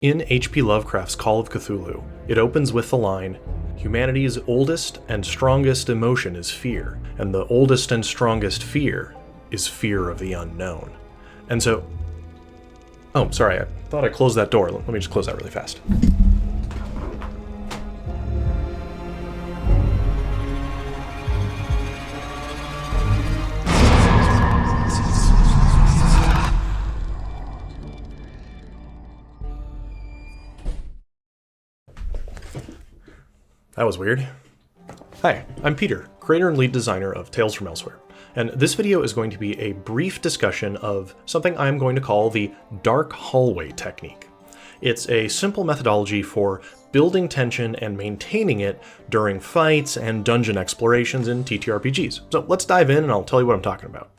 In H.P. Lovecraft's Call of Cthulhu, it opens with the line, "Humanity's oldest and strongest emotion is fear, and the oldest and strongest fear is fear of the unknown." And so... Oh, sorry, I thought I closed that door. Let me just close that really fast. That was weird. Hi, I'm Peter, creator and lead designer of Tales from Elsewhere, and this video is going to be a brief discussion of something I'm going to call the dark hallway technique. It's a simple methodology for building tension and maintaining it during fights and dungeon explorations in TTRPGs. So let's dive in and I'll tell you what I'm talking about.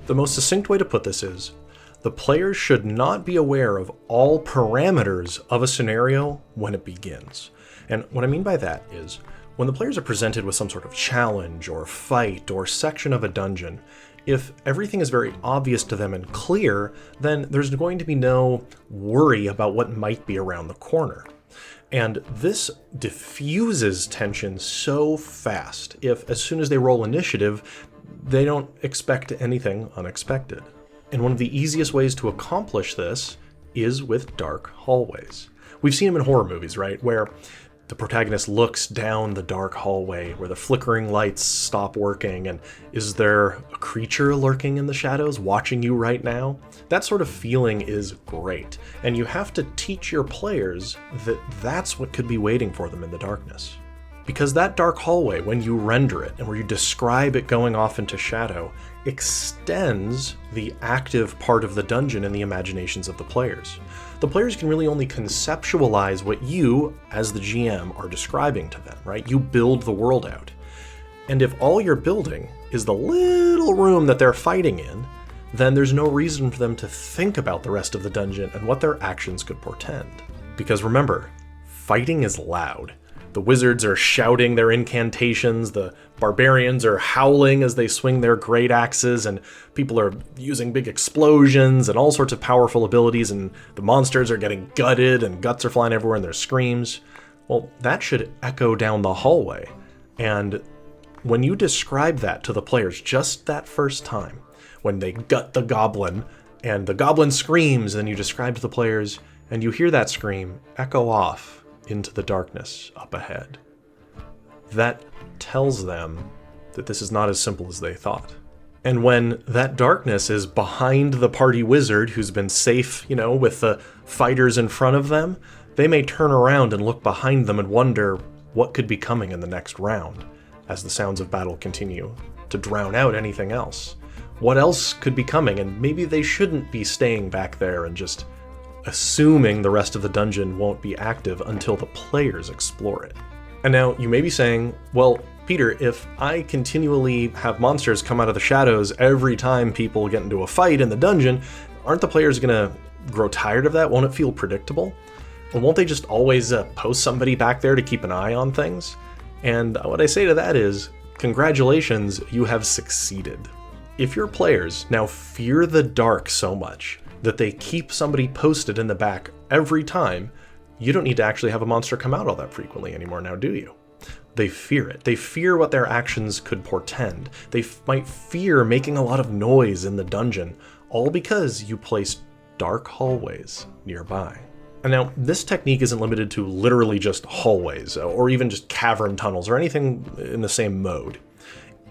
The most succinct way to put this is, the players should not be aware of all parameters of a scenario when it begins. And what I mean by that is, when the players are presented with some sort of challenge or fight or section of a dungeon, if everything is very obvious to them and clear, then there's going to be no worry about what might be around the corner. And this diffuses tension so fast if, as soon as they roll initiative, they don't expect anything unexpected. And one of the easiest ways to accomplish this is with dark hallways. We've seen them in horror movies, right? Where the protagonist looks down the dark hallway, where the flickering lights stop working, and is there a creature lurking in the shadows watching you right now? That sort of feeling is great, and you have to teach your players that that's what could be waiting for them in the darkness. Because that dark hallway, when you render it and where you describe it going off into shadow, extends the active part of the dungeon in the imaginations of the players. The players can really only conceptualize what you, as the GM, are describing to them, right? You build the world out. And if all you're building is the little room that they're fighting in, then there's no reason for them to think about the rest of the dungeon and what their actions could portend. Because remember, fighting is loud. The wizards are shouting their incantations, the barbarians are howling as they swing their great axes, and people are using big explosions and all sorts of powerful abilities, and the monsters are getting gutted and guts are flying everywhere and there's screams. Well, that should echo down the hallway. And when you describe that to the players just that first time, when they gut the goblin and the goblin screams, and you describe to the players and you hear that scream echo off into the darkness up ahead, that tells them that this is not as simple as they thought. And when that darkness is behind the party wizard who's been safe, with the fighters in front of them, they may turn around and look behind them and wonder what could be coming in the next round as the sounds of battle continue to drown out anything else. What else could be coming? And maybe they shouldn't be staying back there and just assuming the rest of the dungeon won't be active until the players explore it. And now you may be saying, well, Peter, if I continually have monsters come out of the shadows every time people get into a fight in the dungeon, aren't the players gonna grow tired of that? Won't it feel predictable? And won't they just always post somebody back there to keep an eye on things? And what I say to that is, congratulations, you have succeeded. If your players now fear the dark so much that they keep somebody posted in the back every time, you don't need to actually have a monster come out all that frequently anymore now, do you? They fear it. They fear what their actions could portend. They might fear making a lot of noise in the dungeon, all because you placed dark hallways nearby. And now, this technique isn't limited to literally just hallways, or even just cavern tunnels, or anything in the same mode.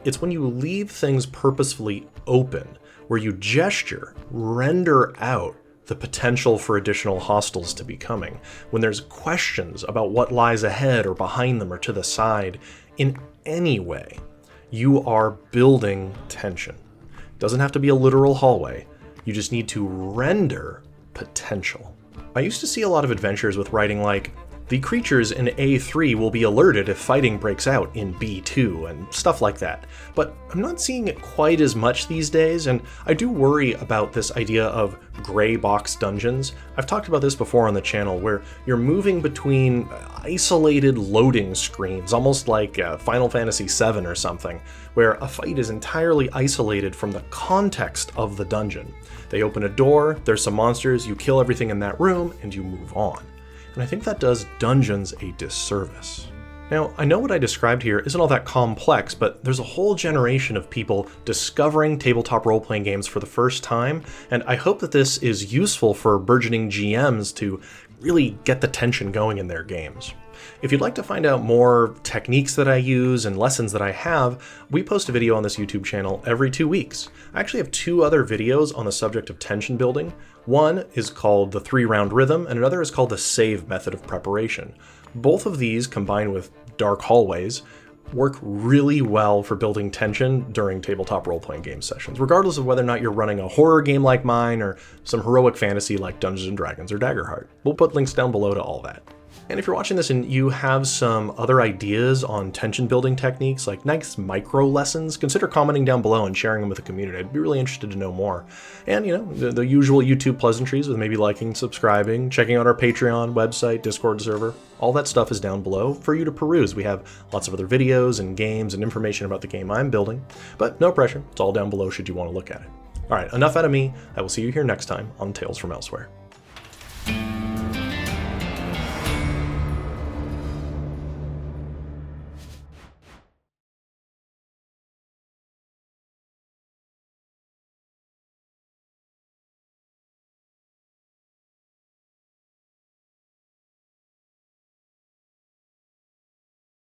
It's when you leave things purposefully open, where you gesture, render out the potential for additional hostiles to be coming, when there's questions about what lies ahead or behind them or to the side. In any way, you are building tension. It doesn't have to be a literal hallway, you just need to render potential. I used to see a lot of adventures with writing like, The creatures in A3 will be alerted if fighting breaks out in B2 and stuff like that. But I'm not seeing it quite as much these days, and I do worry about this idea of gray box dungeons. I've talked about this before on the channel, where you're moving between isolated loading screens, almost like Final Fantasy VII or something, where a fight is entirely isolated from the context of the dungeon. They open a door, there's some monsters, you kill everything in that room, and you move on. And I think that does dungeons a disservice. Now, I know what I described here isn't all that complex, but there's a whole generation of people discovering tabletop role-playing games for the first time, and I hope that this is useful for burgeoning GMs to really get the tension going in their games. If you'd like to find out more techniques that I use and lessons that I have, we post a video on this YouTube channel every 2 weeks. I actually have 2 other videos on the subject of tension building. One is called the 3-round rhythm, and another is called the save method of preparation. Both of these, combined with dark hallways, work really well for building tension during tabletop role-playing game sessions, regardless of whether or not you're running a horror game like mine or some heroic fantasy like Dungeons & Dragons or Daggerheart. We'll put links down below to all that. And if you're watching this and you have some other ideas on tension building techniques, like nice micro lessons, consider commenting down below and sharing them with the community. I'd be really interested to know more. And, you know, the usual YouTube pleasantries with maybe liking, subscribing, checking out our Patreon, website, Discord server. All that stuff is down below for you to peruse. We have lots of other videos and games and information about the game I'm building, but no pressure. It's all down below should you want to look at it. All right, enough out of me. I will see you here next time on Tales from Elsewhere.